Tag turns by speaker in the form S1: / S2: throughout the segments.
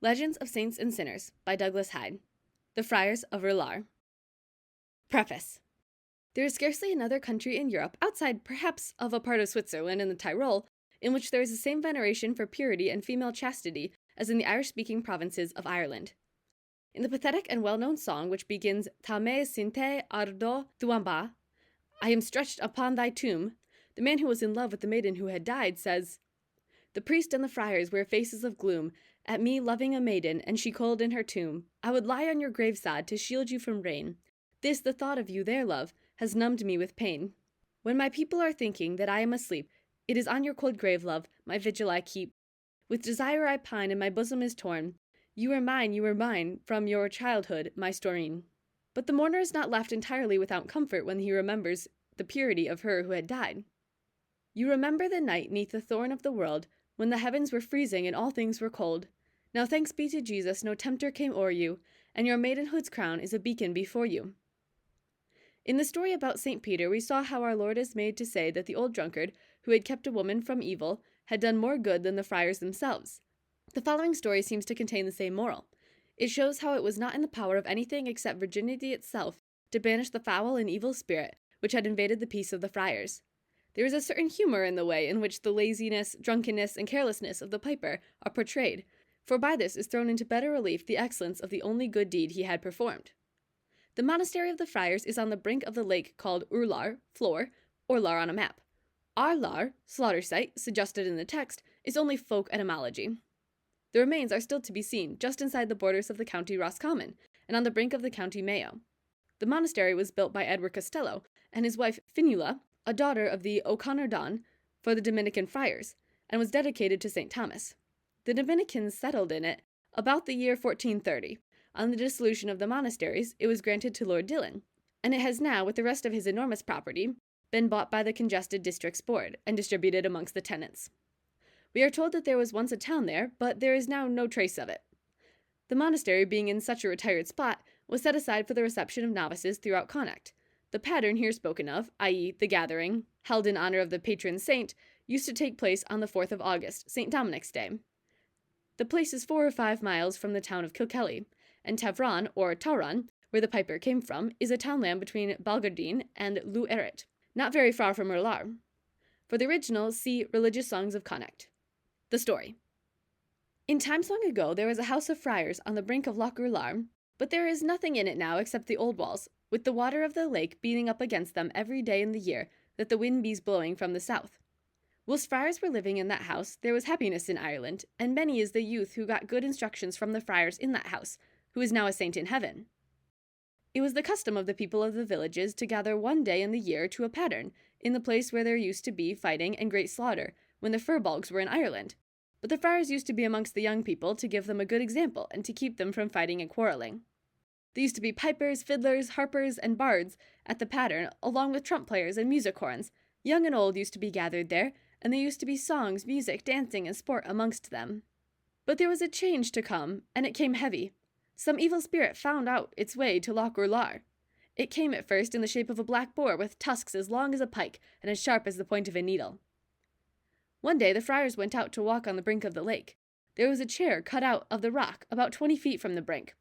S1: Legends of Saints and Sinners by Douglas Hyde. The Friars of Urlaur. Preface. There is scarcely another country in Europe, outside perhaps of a part of Switzerland and the Tyrol, in which there is the same veneration for purity and female chastity as in the Irish-speaking provinces of Ireland. In the pathetic and well-known song which begins Ta me sinte ardo thuamba, I am stretched upon thy tomb, the man who was in love with the maiden who had died says, The priest and the friars wear faces of gloom at me loving a maiden, and she cold in her tomb. I would lie on your graveside to shield you from rain. This, the thought of you, their love, has numbed me with pain. When my people are thinking that I am asleep, it is on your cold grave, love, my vigil I keep. With desire I pine, and my bosom is torn. You were mine, from your childhood, my Storeen. But the mourner is not left entirely without comfort when he remembers the purity of her who had died. You remember the night neath the thorn of the world, when the heavens were freezing and all things were cold. Now thanks be to Jesus, no tempter came o'er you, and your maidenhood's crown is a beacon before you. In the story about St. Peter, we saw how our Lord is made to say that the old drunkard, who had kept a woman from evil, had done more good than the friars themselves. The following story seems to contain the same moral. It shows how it was not in the power of anything except virginity itself to banish the foul and evil spirit which had invaded the peace of the friars. There is a certain humor in the way in which the laziness, drunkenness, and carelessness of the piper are portrayed, for by this is thrown into better relief the excellence of the only good deed he had performed. The monastery of the friars is on the brink of the lake called Urlaur, floor, or Lar on a map. Urlaur, slaughter site, suggested in the text, is only folk etymology. The remains are still to be seen just inside the borders of the county Roscommon, and on the brink of the county Mayo. The monastery was built by Edward Costello and his wife Finula, a daughter of the O'Connor Don, for the Dominican friars, and was dedicated to St. Thomas. The Dominicans settled in it about the year 1430. On the dissolution of the monasteries, it was granted to Lord Dillon, and it has now, with the rest of his enormous property, been bought by the Congested Districts Board and distributed amongst the tenants. We are told that there was once a town there, but there is now no trace of it. The monastery, being in such a retired spot, was set aside for the reception of novices throughout Connacht. The pattern here spoken of, i.e. the gathering, held in honor of the patron saint, used to take place on the 4th of August, St. Dominic's Day. The place is 4 or 5 miles from the town of Kilkelly, and Tavron, or Tauron, where the piper came from, is a townland between Balgardine and Lou Erret, not very far from Urlaur. For the original, see Religious Songs of Connacht. The story. In times long ago, there was a house of friars on the brink of Loch Urlaur, but there is nothing in it now except the old walls, with the water of the lake beating up against them every day in the year that the wind bees blowing from the south. Whilst friars were living in that house, there was happiness in Ireland, and many is the youth who got good instructions from the friars in that house, who is now a saint in heaven. It was the custom of the people of the villages to gather one day in the year to a pattern, in the place where there used to be fighting and great slaughter, when the furbolgs were in Ireland. But the friars used to be amongst the young people to give them a good example and to keep them from fighting and quarreling. There used to be pipers, fiddlers, harpers, and bards at the pattern, along with trump players and music horns. Young and old used to be gathered there, and there used to be songs, music, dancing, and sport amongst them. But there was a change to come, and it came heavy. Some evil spirit found out its way to Loch Urlaur. It came at first in the shape of a black boar with tusks as long as a pike and as sharp as the point of a needle. One day the friars went out to walk on the brink of the lake. There was a chair cut out of the rock about 20 feet from the brink.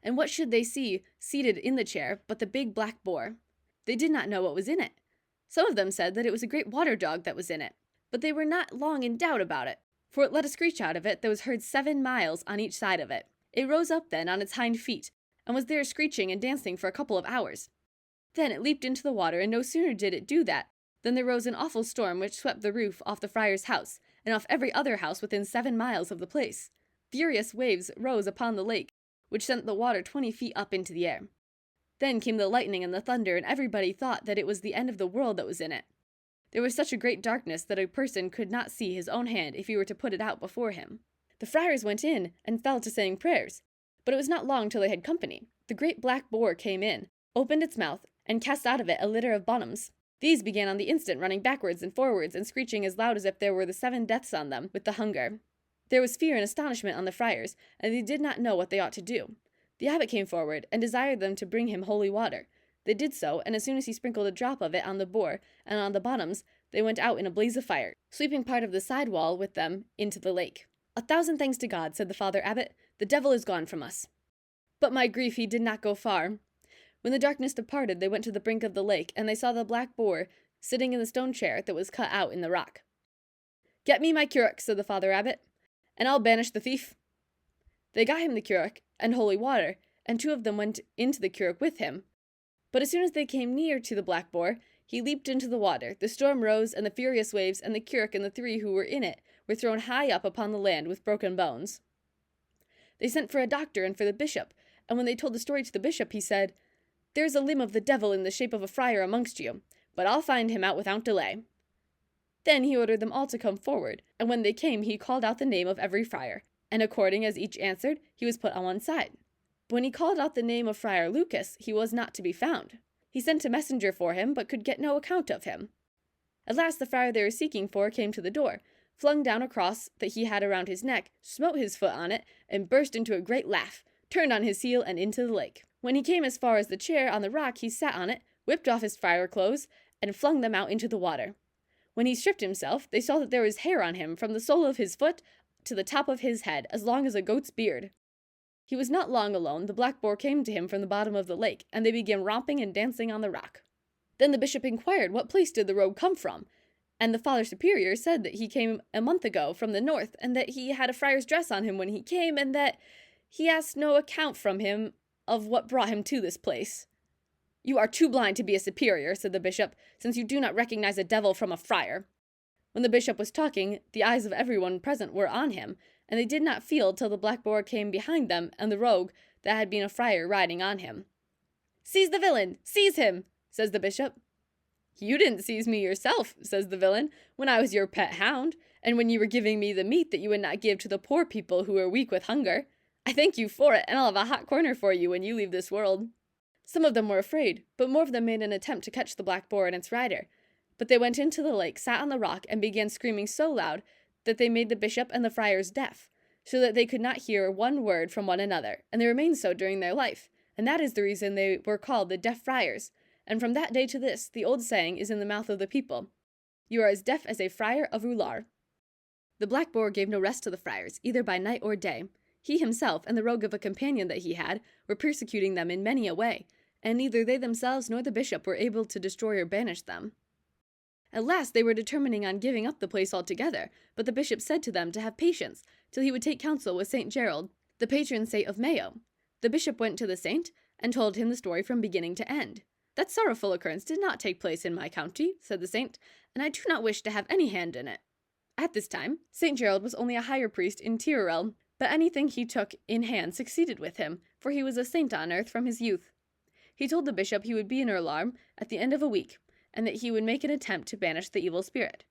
S1: And what should they see seated in the chair but the big black boar? They did not know what was in it. Some of them said that it was a great water dog that was in it, but they were not long in doubt about it, for it let a screech out of it that was heard 7 miles on each side of it. It rose up then on its hind feet, and was there screeching and dancing for a couple of hours. Then it leaped into the water, and no sooner did it do that, than there rose an awful storm which swept the roof off the friar's house, and off every other house within 7 miles of the place. Furious waves rose upon the lake, which sent the water 20 feet up into the air. Then came the lightning and the thunder, and everybody thought that it was the end of the world that was in it. There was such a great darkness that a person could not see his own hand if he were to put it out before him. The friars went in, and fell to saying prayers. But it was not long till they had company. The great black boar came in, opened its mouth, and cast out of it a litter of bonhams. These began on the instant running backwards and forwards, and screeching as loud as if there were the 7 deaths on them with the hunger. There was fear and astonishment on the friars, and they did not know what they ought to do. The abbot came forward, and desired them to bring him holy water. They did so, and as soon as he sprinkled a drop of it on the boar and on the bonhams, they went out in a blaze of fire, sweeping part of the side wall with them into the lake. "1,000 thanks to God," said the Father Abbot. "The devil is gone from us." But my grief he did not go far. When the darkness departed, they went to the brink of the lake, and they saw the black boar sitting in the stone chair that was cut out in the rock. "Get me my currach," said the Father Abbot, "and I'll banish the thief." They got him the currach and holy water, and 2 of them went into the currach with him. But as soon as they came near to the black boar, he leaped into the water. The storm rose, and the furious waves, and the currach and the 3 who were in it were thrown high up upon the land with broken bones. They sent for a doctor and for the bishop, and when they told the story to the bishop, he said, "There is a limb of the devil in the shape of a friar amongst you, but I'll find him out without delay." Then he ordered them all to come forward, and when they came he called out the name of every friar, and according as each answered, he was put on one side. But when he called out the name of Friar Lucas, he was not to be found. He sent a messenger for him, but could get no account of him. At last the friar they were seeking for came to the door, flung down a cross that he had around his neck, smote his foot on it, and burst into a great laugh, turned on his heel and into the lake. When he came as far as the chair on the rock, he sat on it, whipped off his friar clothes, and flung them out into the water. When he stripped himself, they saw that there was hair on him from the sole of his foot to the top of his head, as long as a goat's beard. He was not long alone. The black boar came to him from the bottom of the lake, and they began romping and dancing on the rock. Then the bishop inquired what place did the rogue come from, and the Father Superior said that he came a month ago from the north, and that he had a friar's dress on him when he came, and that he asked no account from him of what brought him to this place. "You are too blind to be a superior," said the bishop, "since you do not recognize a devil from a friar." When the bishop was talking, the eyes of everyone present were on him, and they did not feel till the black boar came behind them, and the rogue that had been a friar riding on him. "Seize the villain! Seize him!" says the bishop. "You didn't seize me yourself," says the villain, "when I was your pet hound, and when you were giving me the meat that you would not give to the poor people who are weak with hunger. I thank you for it, and I'll have a hot corner for you when you leave this world." Some of them were afraid, but more of them made an attempt to catch the black boar and its rider. But they went into the lake, sat on the rock, and began screaming so loud that they made the bishop and the friars deaf, so that they could not hear one word from one another, and they remained so during their life, and that is the reason they were called the deaf friars. And from that day to this, the old saying is in the mouth of the people, "You are as deaf as a friar of Urlaur." The black boar gave no rest to the friars, either by night or day. He himself, and the rogue of a companion that he had, were persecuting them in many a way, and neither they themselves nor the bishop were able to destroy or banish them. At last they were determining on giving up the place altogether, but the bishop said to them to have patience, till he would take counsel with St. Gerald, the patron saint of Mayo. The bishop went to the saint, and told him the story from beginning to end. "That sorrowful occurrence did not take place in my county," said the saint, "and I do not wish to have any hand in it." At this time, St. Gerald was only a higher priest in Tyrol, but anything he took in hand succeeded with him, for he was a saint on earth from his youth. He told the bishop he would be in Urlaur at the end of a week, and that he would make an attempt to banish the evil spirit.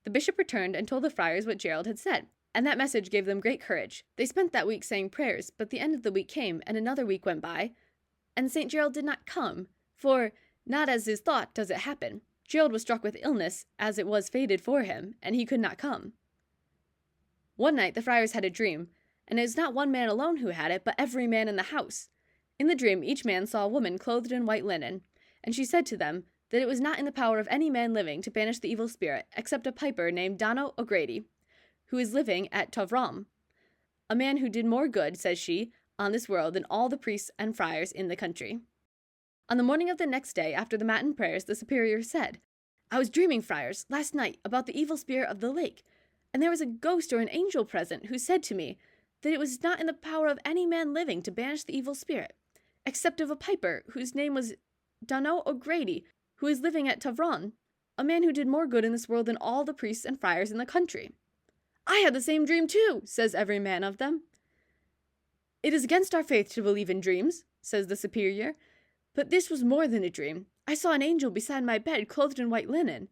S1: The bishop returned and told the friars what Gerald had said, and that message gave them great courage. They spent that week saying prayers, but the end of the week came, and another week went by, and St. Gerald did not come, for not as is thought does it happen. Gerald was struck with illness, as it was fated for him, and he could not come. One night the friars had a dream, and it was not one man alone who had it, but every man in the house. In the dream each man saw a woman clothed in white linen, and she said to them that it was not in the power of any man living to banish the evil spirit, except a piper named Donogh O'Grady, who is living at Tovrom, a man who did more good, says she, on this world than all the priests and friars in the country. On the morning of the next day, after the matin prayers, the superior said, "I was dreaming, friars, last night about the evil spirit of the lake, and there was a ghost or an angel present who said to me that it was not in the power of any man living to banish the evil spirit, except of a piper whose name was Donogh O'Grady, who is living at Tovron, a man who did more good in this world than all the priests and friars in the country." "I had the same dream too," says every man of them. "It is against our faith to believe in dreams," says the superior, "but this was more than a dream. I saw an angel beside my bed clothed in white linen."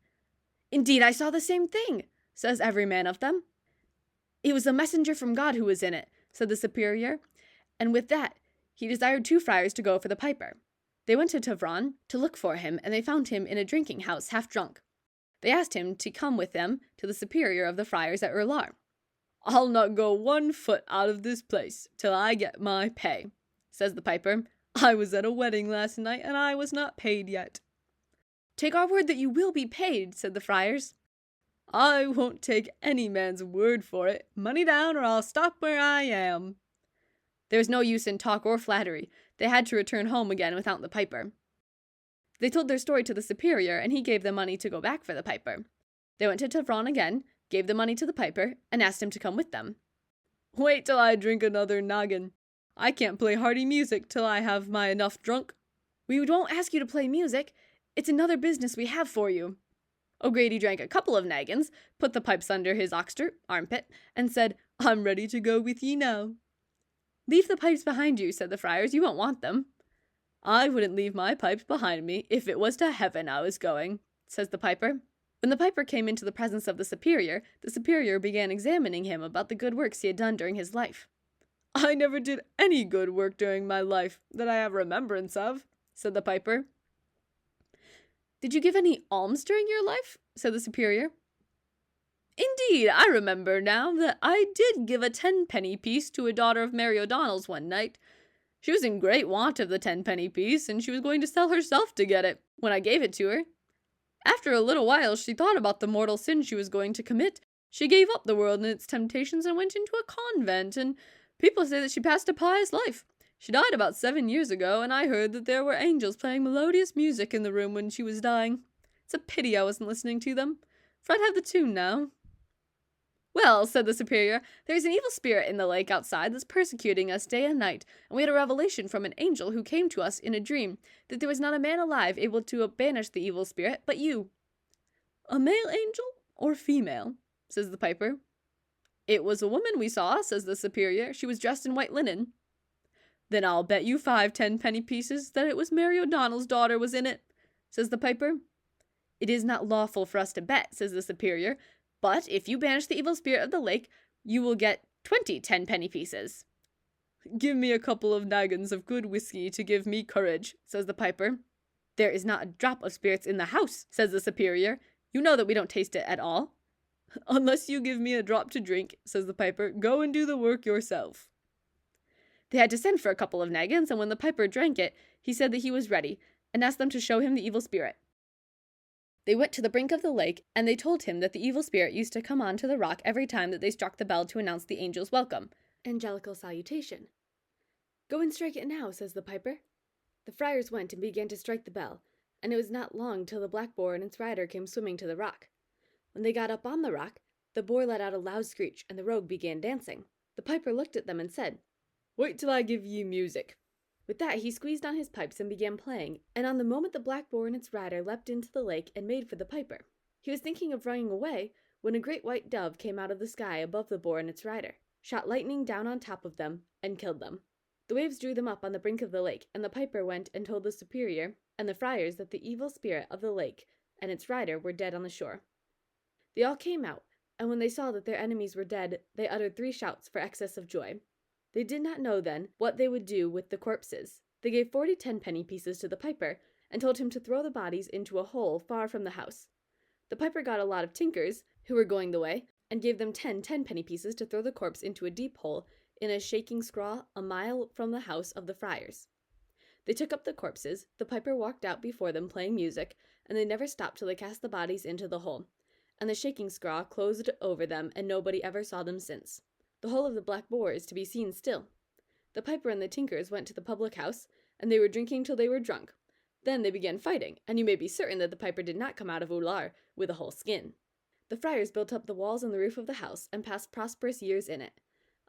S1: "Indeed, I saw the same thing," says every man of them. "It was a messenger from God who was in it," said the superior, and with that he desired 2 friars to go for the piper. They went to Tovron to look for him, and they found him in a drinking house, half drunk. They asked him to come with them to the superior of the friars at Urlaur. "I'll not go 1 foot out of this place till I get my pay," says the piper. "I was at a wedding last night, and I was not paid yet." "Take our word that you will be paid," said the friars. I won't take any man's word for it. Money down or I'll stop where I am. There was no use in talk or flattery. They had to return home again without the piper. They told their story to the superior, and he gave them money to go back for the piper. They went to Tavron again, gave the money to the piper, and asked him to come with them. Wait till I drink another noggin. I can't play hearty music till I have my enough drunk. We won't ask you to play music. It's another business we have for you. O'Grady drank a couple of naggins, put the pipes under his oxter, armpit, and said, I'm ready to go with ye now. Leave the pipes behind you, said the friars. You won't want them. I wouldn't leave my pipes behind me if it was to heaven I was going, says the piper. When the piper came into the presence of the superior began examining him about the good works he had done during his life. I never did any good work during my life that I have remembrance of, said the piper. Did you give any alms during your life? Said the superior. Indeed, I remember now that I did give a 10-penny piece to a daughter of Mary O'Donnell's one night. She was in great want of the 10-penny piece, and she was going to sell herself to get it, when I gave it to her. After a little while, she thought about the mortal sin she was going to commit. She gave up the world and its temptations and went into a convent, and people say that she passed a pious life. She died about 7 years ago, and I heard that there were angels playing melodious music in the room when she was dying. It's a pity I wasn't listening to them, for I'd have the tune now. Well, said the superior, there's an evil spirit in the lake outside that's persecuting us day and night, and we had a revelation from an angel who came to us in a dream that there was not a man alive able to banish the evil spirit but you. A male angel or female? Says the piper. It was a woman we saw, says the superior. She was dressed in white linen. Then I'll bet you 5 10-penny pieces that it was Mary O'Donnell's daughter was in it, says the piper. It is not lawful for us to bet, says the superior, but if you banish the evil spirit of the lake, you will get 20 10-penny pieces. Give me a couple of naggins of good whiskey to give me courage, says the piper. There is not a drop of spirits in the house, says the superior. You know that we don't taste it at all. Unless you give me a drop to drink, says the piper, go and do the work yourself. They had to send for a couple of naggins, and when the piper drank it, he said that he was ready, and asked them to show him the evil spirit. They went to the brink of the lake, and they told him that the evil spirit used to come on to the rock every time that they struck the bell to announce the angel's welcome, angelical salutation. Go and strike it now, says the piper. The friars went and began to strike the bell, and it was not long till the black boar and its rider came swimming to the rock. When they got up on the rock, the boar let out a loud screech, and the rogue began dancing. The piper looked at them and said, Wait till I give ye music. With that he squeezed on his pipes and began playing, and on the moment the black boar and its rider leapt into the lake and made for the piper. He was thinking of running away when a great white dove came out of the sky above the boar and its rider, shot lightning down on top of them, and killed them. The waves drew them up on the brink of the lake, and the piper went and told the superior and the friars that the evil spirit of the lake and its rider were dead on the shore. They all came out, and when they saw that their enemies were dead, they uttered 3 shouts for excess of joy. They did not know then what they would do with the corpses. They gave 40 10-penny pieces to the piper, and told him to throw the bodies into a hole far from the house. The piper got a lot of tinkers, who were going the way, and gave them 10 10-penny pieces to throw the corpse into a deep hole in a shaking straw a mile from the house of the friars. They took up the corpses, the piper walked out before them playing music, and they never stopped till they cast the bodies into the hole, and the shaking straw closed over them, and nobody ever saw them since. The hole of the black boar is to be seen still. The piper and the tinkers went to the public house, and they were drinking till they were drunk. Then they began fighting, and you may be certain that the piper did not come out of Urlaur with a whole skin. The friars built up the walls and the roof of the house, and passed prosperous years in it,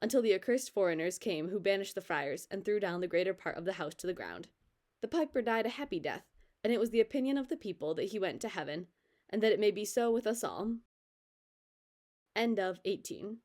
S1: until the accursed foreigners came who banished the friars, and threw down the greater part of the house to the ground. The piper died a happy death, and it was the opinion of the people that he went to heaven, and that it may be so with us all. End of 18.